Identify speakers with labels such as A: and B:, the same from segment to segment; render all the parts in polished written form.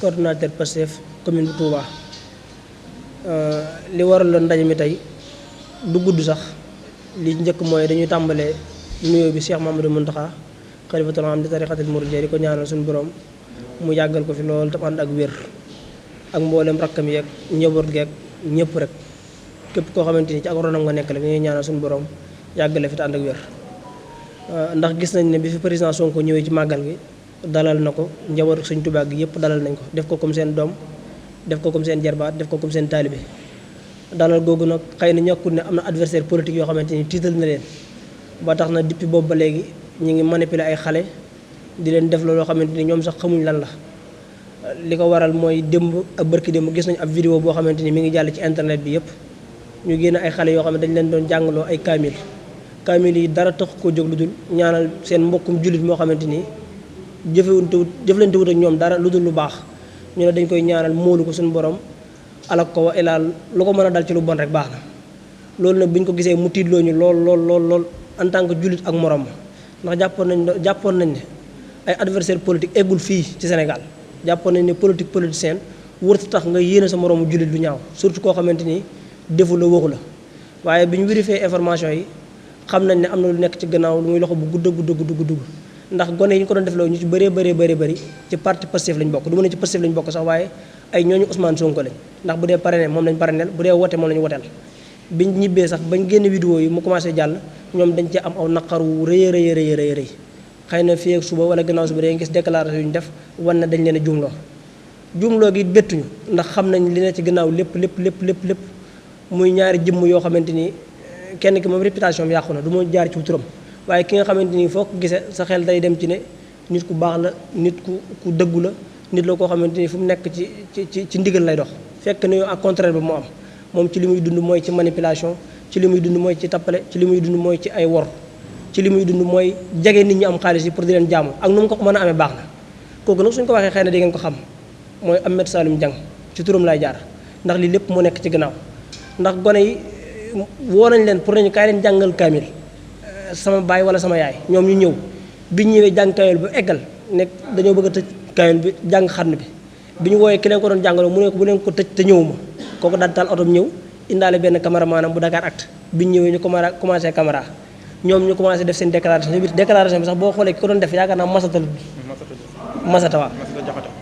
A: coordonnateur Pastef commune bu Touba. Li waral la ndaje mi tey du gudd sax li njëkk mooy dañuy tàmbalee nuyoo bi Cheikh Mamadou Mountakha xalifatul aam di tariqatul muridiyya di ko ñaanal suñu borom mu yàggal ko fi lool te ànd ak wér ak mboolem rakkam yeeg njaboot geeg ñëpp rek képp koo xamante ni ci ak ronam nga nekk rek ñuy ñaanal suñu borom yàggale fi te ànd ak wér. Ndax gis nañ ne bi fi président Sonko ñëwee ci màggal gi dalal na ko njabootu Sëñ Tuubaa gi yëpp dalal nañ ko def ko comme seen doom def ko comme seen jarbaat def ko comme seen taalibe. dalal googu nag xëy na ñàkkul ne am na adversaire politique yoo xamante ni tiital na leen ba tax na depuis boobu ba léegi ñu ngi manipuler ay xale di leen def looloo xamante ni ñoom sax xamuñ lan la. li ko waral mooy démb ak bërki démb gis nañ ab vidéo boo xamante ni mi ngi jàll ci internet bi yëpp ñu génn ay xale yoo xam ne dañ leen doon jàngaloo ay kaamil yi dara tax koo jóg lu dul ñaanal seen mbokkum jullit moo xamante ni jëflante wut ak ñoom dara lu dul lu baax ñu ne dañ koy ñaanal móolu ko suñu borom alak ko wa ilaal lu ko mën a dal ci lu bon rek baax na. loolu nag bi ñu ko gisee mu tiitloo ñu lool en tant que jullit ak morom ma ndax jàppoon nañ ne ay adversaire politique eggul fii ci Sénégal jàppoon nañ ne politicien wërta tax nga yéene sa moroomu jullit lu ñaaw surtout koo xamante ni defu la waxu la. waaye bi ñu vérifié information yi xam nañ ne am na lu nekk ci gannaaw lu muy loxo bu gudd ndax gone yi ñu ko doon def loolu ñu ci bëri ci parti Pastef lañ bokk du ma ne ci Pastef lañ bokk sax waaye ay ñooñu Ousmane Sonko lañ ndax bu dee parrainé moom lañ parrainel bu dee wote moom lañu woteel. biñ ñibbee sax bañ génn vidéo yi mu commencé jàll ñoom dañ ci am aw naqaru rëy xëy na fii ak suba wala gannaaw suba dañuy gis déclaration yu ñu def wan na dañ leen a jumloo gi bettuñu ndax xam nañ li ne ci gannaaw lépp muy ñaari jëmm yoo xamante ni kenn ki moom réputation bi yàqu na du ma jaar ci turam waaye ki nga xamante ni foo ko gisee sa xel day dem ci ne nit ku baax la nit ku dëggu la nit la koo xamante ni fu mu nekk ci ndigal lay dox fekk ne ak contraire bi moo am moom ci li muy dund mooy ci manipulation ci li muy dund mooy ci tappale ci li muy dund mooy ci ay wor ci li muy dund mooy jege nit ñi am xaalis yi pour di leen jaamu ak nu mu ko mën a amee baax na kooku nag suñ ko waxee xëy na di ngeen ko xam mooy Ahmed Saloum Dieng ci turam lay jaar ndax lii lépp moo nekk ci gannaaw ndax gone yi woo nañ leen pour nañu kaay leen jàngal kaamil sama baay wala sama yaay ñoom ñu ñëw biñ ñëwee jàng kaamil ba eggal nekk dañoo bëgg a tëj kaamil bi jàng xarn bi ñu wooyee ki leen ko doon jàngaloo mu ne ko bu leen ko tëj te ñëwuma kooku daal taal otom ñëw indaale benn caméra maanaam bu Dakaractu biñ ñëwee ñu commencé caméra ñoom ñu commencé def seen déclaration bi sax boo xoolee ki ko doon def yaakaar naa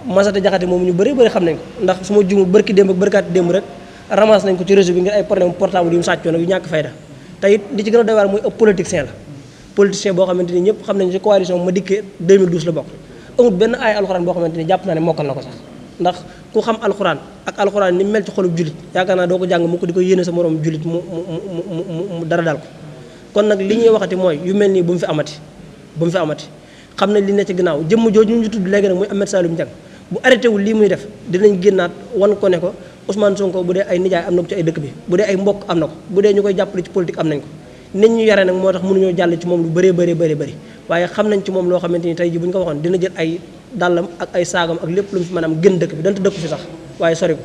A: Masata Jaxate moom ñu bëri xam nañ ko ndax su ma juumul bërki démb ak bërkaati démb rek ramasse nañ ko ci réseau bi ngir ay problème portable yu mu sàccoon ak yu ñàkk fayda te it li ci gën a doy waar mooy ëpp politicien boo xamante ni ñëpp xam nañ ci coalition ma dikkee 2012 la bokk amul benn ay alxuraan boo xamante ni jàpp naa ne mokkal na ko sax ndax ku xam alxuraan ak alxuraan ni mel ci xolub jullit yaakaar naa doo ko jàng mu ko di ko yéene sa moroom jullit mu dara daal ko kon nag li ñuy waxati mooy yu mel nii bu mu fi amati xam nañ li ne ci gannaaw jëmm jooju ñu tudd léegi nag muy Ahmed Saloum Dieng bu arrêté wul lii muy def dinañ génnaat wan ko ne ko Ousmane Sonko bu dee ay nijaay am na ko ci ay dëkk bi bu dee ay mbokk am na ko bu dee ñu koy jàppale ci politique am nañ ko nit ñu yare nag moo tax mënuñoo jàll ci moom lu bëree waaye xam nañ ci moom loo xamante ni tey ji bu ñu ko waxoon dina jël ay dàllam ak ay saagam ak lépp lu mu fi maanaam gën dëkk bi danta dëkku fi sax waaye sori ko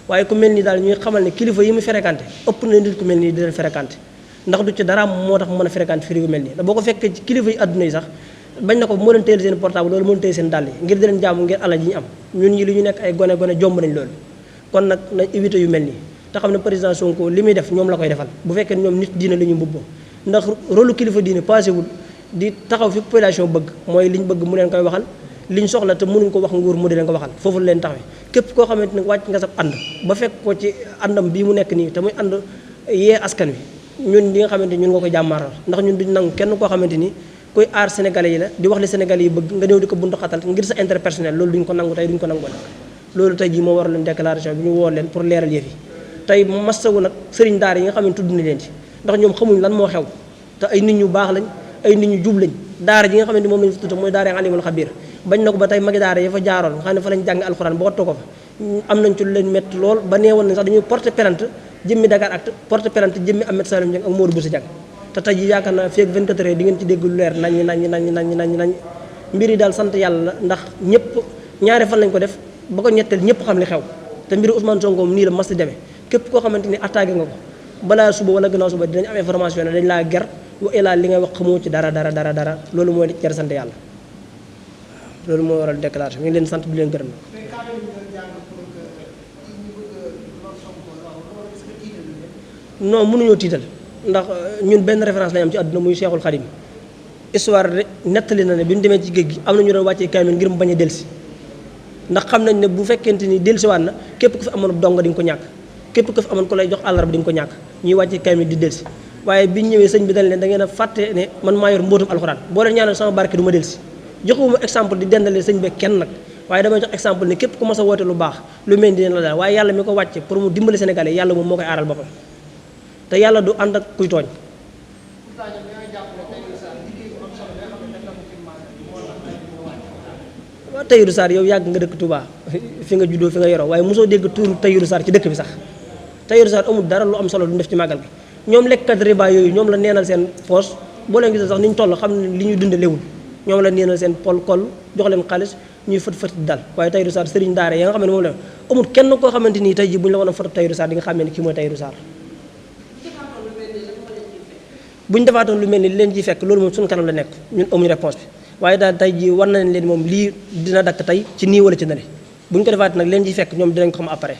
A: waaye ku mel nii daal ñuy xamal ne kilifa yi mu fréquenté ëpp na nit ku mel nii di leen fréquenté ndax du ci dara moo tax mën a fréquenté fii yu mel nii boo ko fekkee ci kilifa yi adduna yi sax bañ na ko moo leen téyel seen portable loolu moo leen téyel seen dàll yi ngir di leen jaamu ngir alal ji ñu am ñun ñi li ñu nekk ay gone jomb nañ loolu kon nag nañ éviter yu mel nii te xam ne président Sonko li muy def ñoom la koy defal bu fekkee ñoom nit diina la ñu mbubboo ndax rôle kilifa diine passé wul di taxaw fi population bëgg mooy liñ bëgg mu leen koy waxal liñ soxla te mënuñ ko wax nguur mu di leen ko waxal foofu leen taxawee képp koo xamante ne wàcc nga sa ànd ba fekk ko ci àndam bii mu nekk nii te muy ànd yee askan wi ñun li nga xamante ñun nga ko jàmmaaral ndax ñun duñ nangu kenn koo xamante ni koy aar sénégalais yi la di wax li sénégalais yi bëgg nga ñëw di ko buntu xatal ngir sa intérêt personnel loolu duñ ko nangu tey duñ ko nangu nag loolu tey jii moo waral leen déclaration bi ñu woo leen pour leeral yëf yi tey masawu nag sëriñ daara yi nga xam ne tudd na leen ci ndax ñoom xamuñ lan moo xew te ay nit ñu baax lañ ay nit ñu jub lañ daara ji nga xamante moom lañ fa tudd mooy daara alimul xabir bañ na ko ba tey magi daara ya fa jaaroon nga xam ne fa lañ jàng alxuraan ba wattu ko fa am nañ ci lu leen métti lool ba neewoon nañ sax dañuy porter plainte jëmmi Dakaractu porter plainte jëmmi Ahmed Saloum Dieng ak Modou Boussa Dieng te tey ji yaakaar naa fii ak 24 heures di ngeen ci dégg lu leer nañ mbir yi daal sant yàlla la ndax ñëpp ñaari fan lañ ko def ba ko ñetteel ñëpp xam li xew te mbiri Ousmane Sonko nii la mas di demee képp koo xamante ni attaqué nga ko balaa suba wala gannaaw suba dinañ am information ne dañ laa ger wa ilaa li nga wax xamoo ci dara loolu mooy jar sant yàlla loolu moo waral déclaration ñu ngi leen sant di leen gërëm non mënuñoo tiital ndax ñun benn référence lañ am ci àdduna muy Cheikhul Khadim histoire rek nettali na ne bi ñu demee ci géej gi am na ñu doon wàccee kaamil ngir mu bañ a delsi ndax xam nañ ne bu fekkente ni delsiwaat na képp ku fi amoon dong di nga ko ñàkk képp ku fi amoon ku lay jox àllarba di nga ko ñàkk ñuy wàccee kaamil di delsi waaye biñ ñëwee sëñ bi dañ leen da ngeen a fàtte ne man maa yor mbootum alxuraan boo leen ñaanal sama barke du ma delsi joxuma exemple di dendale sëñ bi kenn nag waaye damay jox exemple ne képp ku mas a woote lu baax lu mel ni dina la daal waaye yàlla mi ko wàcce pour mu dimbali sénégalais yàlla moom moo koy aaral boppam te yàlla du ànd ak kuy tooñ. waaw Tahirou Sarr yow yàgg nga dëkk Touba fi nga juddoo fi nga yoroo waaye mosoo dégg tuuru Tahirou Sarr ci dëkk bi sax Tahirou Sarr amul dara lu am solo lu def ci màggal gi ñoom lekkat riba yooyu ñoom la neenal seen poos boo leen gisee sax ni ñu toll xam ne li ñuy dunde léwul ñoom la neenal seen pol kol jox leen xaalis ñuy fët fët dal waaye Tahirou Sarr sëriñ daara ya nga xam ne moom la amul kenn koo xamante nii tey ji bu ñu la woon a foto Tahirou Sarr di nga xamee ne kii mooy Tahirou Sarr bu ñu defaatoon lu mel ni leen ciy fekk loolu moom suñu kanam la nekk ñun amuñu réponse bi waaye daal tey ji war nañ leen moom lii dina dakk tey ci nii wala ci nale bu ñu ko defaat nag leen ciy fekk ñoom dinañ ko xam après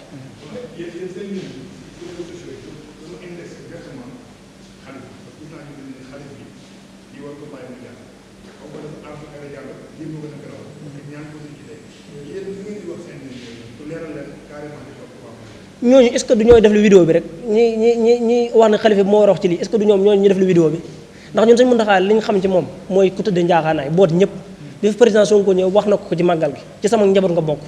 A: ñooñu est-ce que du ñooy def lu vidéo bi rek ñi wax ne xalifa bi moo war a wax ci lii est-ce que du ñoom ñooñu ñu def lu vidéo bi ndax ñun Sëñ Muntaxa li ñu xam ci moom mooy ku tëdd njaaxaanaay boot ñëpp bi fi président Sonko ñëw wax na ko ci màggal gi ci sama njaboot nga bokk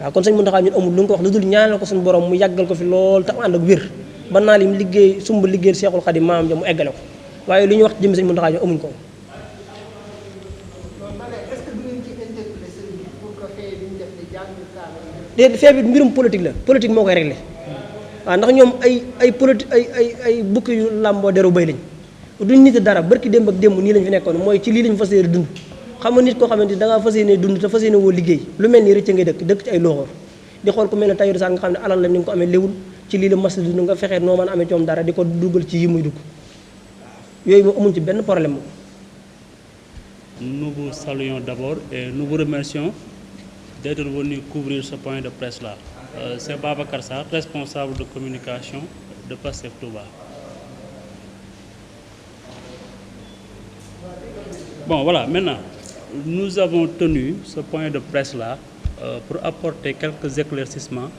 A: waaw kon Sëñ Muntaxa ñun amul lu ñu ko wax lu dul ñaanal ko suñu borom mu yàggal ko fi lool te ànd ak wér ba naa lim liggéey sumb liggéeyal Seexul Xadim maam ja mu eggale ko waaye lu ñu wax jëm Sëñ Muntaxa ñu amuñ ko déedéet fee bi mbirum politique la politique moo koy réglé waaw ndax ñoom ay politique ay bukki yu làmboo deru bay lañ duñ nit dara barki démb ak démb nii lañ fi nekkoon mooy ci lii lañ fas yéene dund xam nga nit koo xamante ni da ngaa fas yéene dund te fas yéene woo liggéey lu mel nii rëcc ngay dëkk ci ay looxoor di xool ku mel ne Tahirou Sarr nga xam ne alal la ni nga ko amee léwul ci lii la mas dund nga fexee noo mën a amee coom dara di ko dugal ci yi muy dugg yooyu moom amuñ ci benn problème moom.
B: Nous vous saluons d'abord et nous vous remercions d'être venu couvrir ce point de presse-là. C'est Babacar Sarr, responsable de communication de Pastef Touba. Bon, voilà, maintenant, nous avons tenu ce point de presse-là pour apporter quelques éclaircissements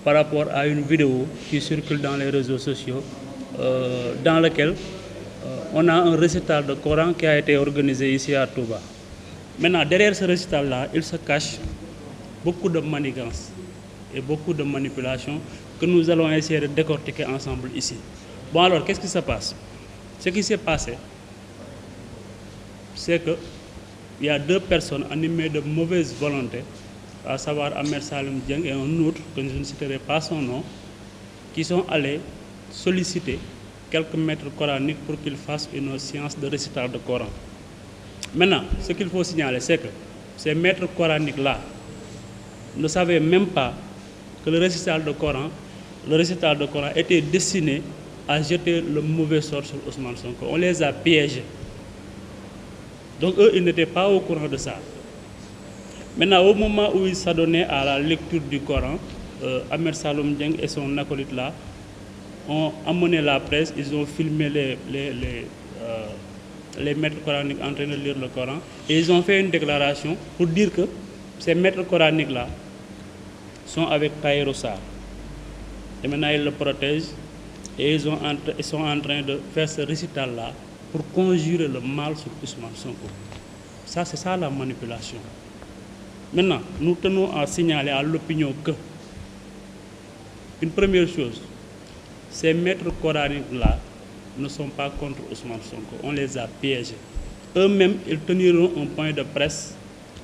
B: par rapport à une vidéo qui circule dans les réseaux sociaux dans laquelle on a un récital de Coran qui a été organisé ici à Touba. Maintenant, derrière ce récital-là, il se cache beaucoup de manigances et beaucoup de manipulations que nous allons essayer de décortiquer ensemble ici. Bon alors, qu'est-ce qui se passe? Ce qui s'est passé, c'est qu'il y a deux personnes animées de mauvaise volonté, à savoir Ahmed Salim Dieng et un autre, que je ne citerai pas son nom, qui sont allés solliciter quelques maîtres coraniques pour qu'ils fassent une séance de récital de Coran. Maintenant, ce qu'il faut signaler, c'est que ces maîtres coraniques-là ne savaient même pas que le récital de Coran était destiné à jeter le mauvais sort sur Ousmane Sonko. On les a piégés. Donc eux, ils n'étaient pas au courant de ça. Maintenant, au moment où ils s'adonnaient à la lecture du Coran, Ahmed Saloum Dieng et son acolyte là ont amené la presse, ils ont filmé les maîtres coraniques en train de lire le Coran et ils ont fait une déclaration pour dire que ces maîtres coraniques là sont avec Tahirou Sarr. Et maintenant ils le protègent et ils sont en train de faire ce récital là pour conjurer le mal sur Ousmane Sonko. Ça, c'est ça la manipulation. Maintenant, nous tenons à signaler à l'opinion que, une première chose, ces maîtres coraniques-là ne sont pas contre Ousmane Sonko. On les a piégés. Eux-mêmes, ils teniront un point de presse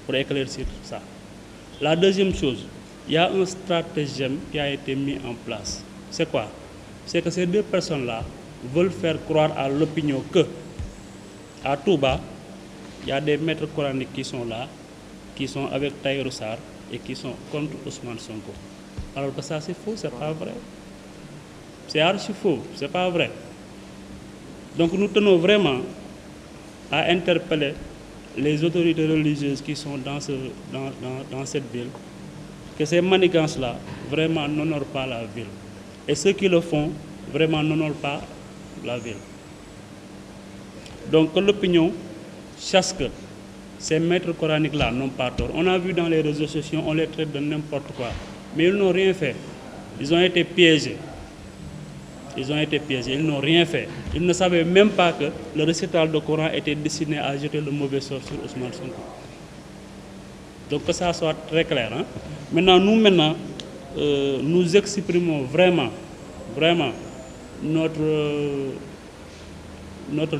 B: pour éclaircir tout ça. La deuxième chose, il y a un stratagème qui a été mis en place. C'est quoi? C'est que ces deux personnes-là veulent faire croire à l'opinion que, à Touba, il y a des maîtres coraniques qui sont là, qui sont avec Tahirou Sarr et qui sont contre Ousmane Sonko. Alors que ça, c'est faux, c'est pas vrai. C'est archi faux, c'est pas vrai. Donc nous tenons vraiment à interpeller les autorités religieuses qui sont dans cette ville, que ces manigances-là vraiment n'honorent pas la ville. Et ceux qui le font vraiment n'honore pas la ville. Donc que l'opinion chasse que ces maîtres coraniques-là n'ont pas tort. On a vu dans les réseaux sociaux, on les traite de n'importe quoi. Mais ils n'ont rien fait. Ils ont été piégés. Ils ont été piégés, ils n'ont rien fait. Ils ne savaient même pas que le récital du Coran était destiné à jeter le mauvais sort sur Ousmane Sonko. Donc que ça soit très clair. Hein? Maintenant, nous exprimons vraiment notre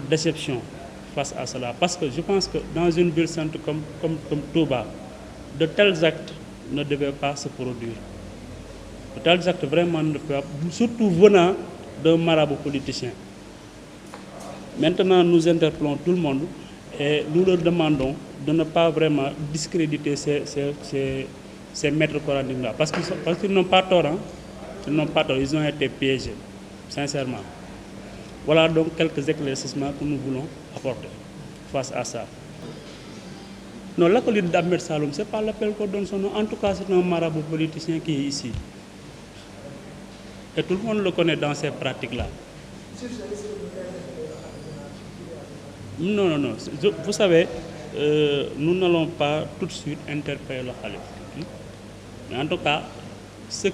B: déception face à cela. Parce que je pense que dans une ville sainte comme Touba, de tels actes ne devaient pas se produire. De tels actes vraiment ne devaient pas, surtout venant d'un marabout politicien. Maintenant, nous interpellons tout le monde et nous leur demandons de ne pas vraiment discréditer ces maîtres coraniques-là. Parce qu'ils n'ont pas tort. Hein? Ils n'ont pas tort, ils ont été piégés, sincèrement. Voilà donc quelques éclaircissements que nous voulons apporter face à ça. Non, l'acolyte d'Ahmed Saloum, ce n'est pas l'appel qu'on donne son nom. En tout cas, c'est un marabout politicien qui est ici. Et tout le monde le connaît dans ces pratiques-là. Non. Vous savez, nous n'allons pas tout de suite interpeller le Khalif. Mais en tout cas, ce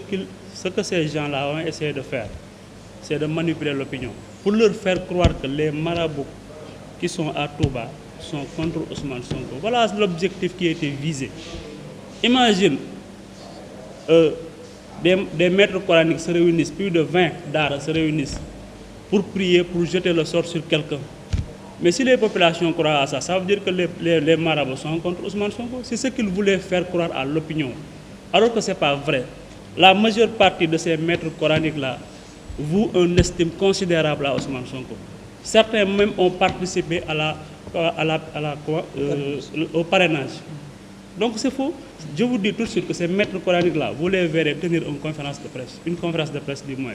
B: que ces gens-là ont essayé de faire, c'est de manipuler l'opinion. Pour leur faire croire que les marabouts qui sont à Touba sont contre Ousmane Sonko. Voilà l'objectif qui a été visé. Imagine, des maîtres coraniques se réunissent, plus de 20 daras se réunissent pour prier, pour jeter le sort sur quelqu'un. Mais si les populations croient à ça, ça veut dire que les marabouts sont contre Ousmane Sonko. C'est ce qu'ils voulaient faire croire à l'opinion. Alors que ce n'est pas vrai. La majeure partie de ces maîtres coraniques-là vouent une estime considérable à Ousmane Sonko. Certains même ont participé au parrainage. Donc c'est faux. Je vous dis tout de suite que ces maîtres coraniques-là, vous les verrez tenir une conférence de presse du moins.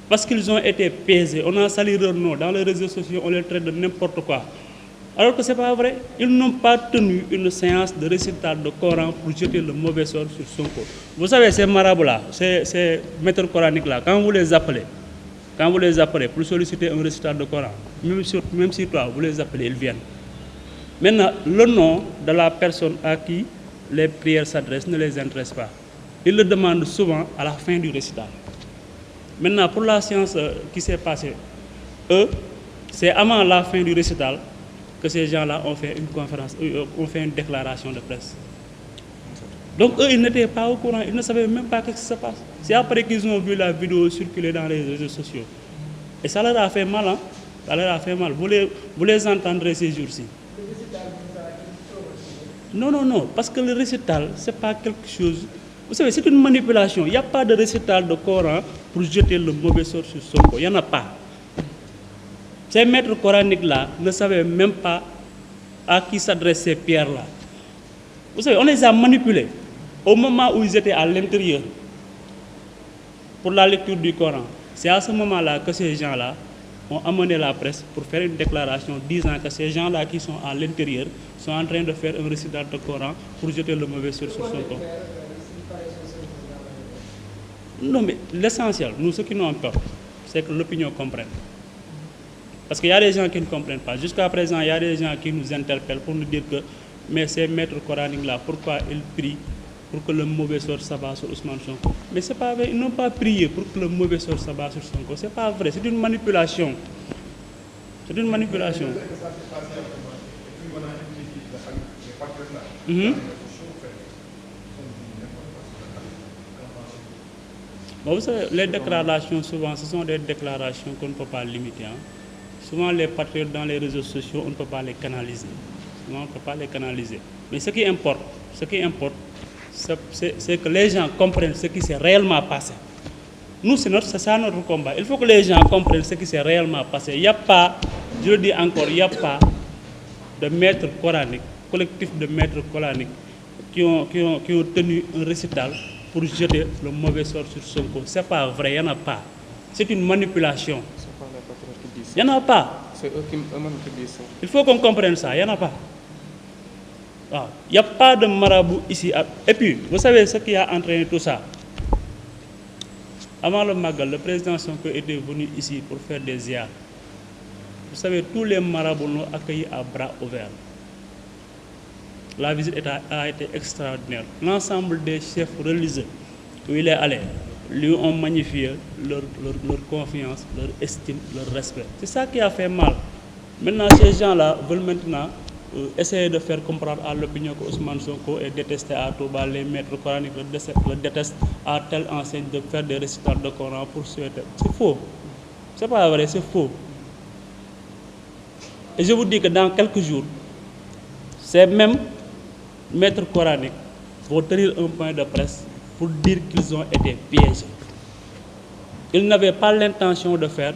B: Parce qu'ils ont été piégés, on a sali leur nom, dans les réseaux sociaux, on les traite de n'importe quoi. Alors que ce n'est pas vrai, ils n'ont pas tenu une séance de récital de Coran pour jeter le mauvais sort sur Sonko. Vous savez, ces marabouts-là, ces maîtres coraniques-là, quand vous les appelez pour solliciter un récital de Coran, même si toi, vous les appelez, ils viennent. Maintenant, le nom de la personne à qui les prières s'adressent ne les intéresse pas. Ils le demandent souvent à la fin du récital. Maintenant, pour la séance qui s'est passée, c'est avant la fin du récital que ces gens-là ont fait une conférence, ont fait une déclaration de presse. Donc eux, ils n'étaient pas au courant, ils ne savaient même pas ce qui se passe. C'est après qu'ils ont vu la vidéo circuler dans les réseaux sociaux. Et ça leur a fait mal, hein? Ça leur a fait mal. Vous les entendrez ces jours-ci. Non, parce que le récital, ce n'est pas quelque chose... Vous savez, c'est une manipulation. Il n'y a pas de récital de Coran pour jeter le mauvais sort sur Sonko. Il n'y en a pas. Ces maîtres coraniques-là ne savaient même pas à qui s'adressent ces pierres-là. Vous savez, on les a manipulés au moment où ils étaient à l'intérieur pour la lecture du Coran. C'est à ce moment-là que ces gens-là ont amené la presse pour faire une déclaration disant que ces gens-là qui sont à l'intérieur sont en train de faire un récital de Coran pour jeter le mauvais sort sur Sonko. Non, mais l'essentiel, nous, ceux qui nous ont peur, c'est que l'opinion comprenne. Parce qu'il y a des gens qui ne comprennent pas. Jusqu'à présent, il y a des gens qui nous interpellent pour nous dire que, mais ces maîtres coraniques-là, pourquoi ils prient pour que le mauvais sort s'abat sur Ousmane Sonko? Mais ce n'est pas vrai, ils n'ont pas prié pour que le mauvais sort s'abat sur Sonko. Ce n'est pas vrai, c'est une manipulation. C'est une manipulation. Bon, vous savez, les déclarations, souvent, ce sont des déclarations qu'on ne peut pas limiter. Hein. Souvent, les patriotes dans les réseaux sociaux, on ne peut pas les canaliser. Souvent, on ne peut pas les canaliser. Mais ce qui importe, c'est que les gens comprennent ce qui s'est réellement passé. Nous, c'est ça notre combat. Il faut que les gens comprennent ce qui s'est réellement passé. Il n'y a pas, je le dis encore, il n'y a pas de maîtres coraniques, collectif de maîtres coraniques qui ont tenu un récital pour jeter le mauvais sort sur Sonko. Ce n'est pas vrai, il n'y en a pas. C'est une manipulation. Il n'y en a pas.
C: C'est eux qui disent ça.
B: Il faut qu'on comprenne ça, il n'y en a pas. Il n'y a pas de marabout ici. Et puis, vous savez ce qui a entraîné tout ça? Avant le Magal, le président Sonko était venu ici pour faire des ziars. Vous savez, tous les marabouts l'ont accueilli à bras ouverts. La visite a été extraordinaire. L'ensemble des chefs religieux où il est allé lui ont magnifié leur confiance, leur estime, leur respect. C'est ça qui a fait mal. Maintenant, ces gens-là veulent maintenant essayer de faire comprendre à l'opinion que Ousmane Sonko est détesté à Touba, les maîtres coraniques le détestent à telle enseigne de faire des récitals de Coran pour souhaiter. C'est faux. C'est pas vrai, c'est faux. Et je vous dis que dans quelques jours, ces mêmes maîtres coraniques vont tenir un point de presse pour dire qu'ils ont été piégés. Ils n'avaient pas l'intention de faire,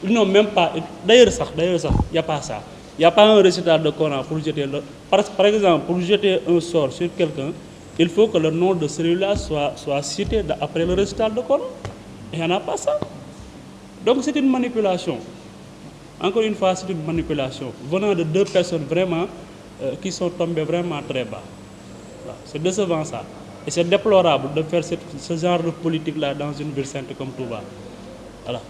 B: ils n'ont même pas, d'ailleurs il n'y a pas ça. Il n'y a pas un récital de Coran pour jeter le... Par exemple, pour jeter un sort sur quelqu'un, il faut que le nom de celui-là soit cité après le récital de Coran. Il n'y en a pas ça. Donc c'est une manipulation. Encore une fois, c'est une manipulation venant de deux personnes vraiment qui sont tombées vraiment très bas. Voilà. C'est décevant ça. Et c'est déplorable de faire ce genre de politique-là dans une ville sainte comme Touba. Voilà.